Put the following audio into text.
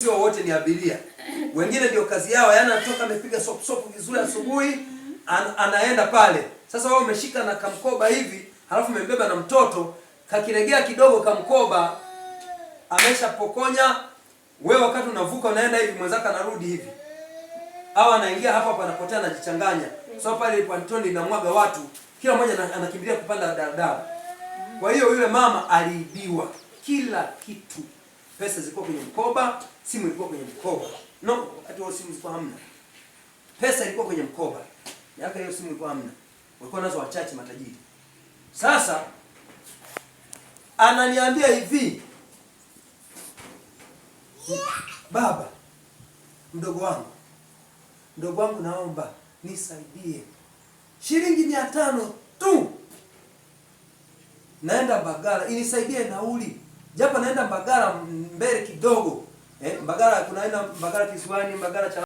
Sio wote ni abiria. Wengine ndio kazi yao, yani anatoka amepiga sopu vizuri asubuhi, anaenda pale. Sasa wao umeshika na kamkoba hivi, halafu umembeba na mtoto, kakiregea kidogo kamkoba, ameshapokonya. Wewe wakati unavuka unaenda hivi, mwenzako anarudi hivi. Au anaingia hapa anapotea, anajichanganya. So pale pantoni inamwaga watu, kila mmoja anakimbilia kupanda daladala. Kwa hiyo yule mama aliibiwa kila kitu. Pesa zilikuwa kwenye mkoba, simu ilikuwa kwenye mkoba. No, wakati huo simu zilikuwa hamna. Pesa ilikuwa kwenye mkoba. Miaka hiyo simu ilikuwa hamna. Walikuwa nazo wachache matajiri. Sasa ananiambia hivi, baba, mdogo wangu naomba nisaidie shilingi 500 tu. Naenda Mbagala, inisaidie nauli. Japo naenda Mbagala mbele kidogo. Mbagala kunaenda Mbagala Kisiwani, Mbagala cha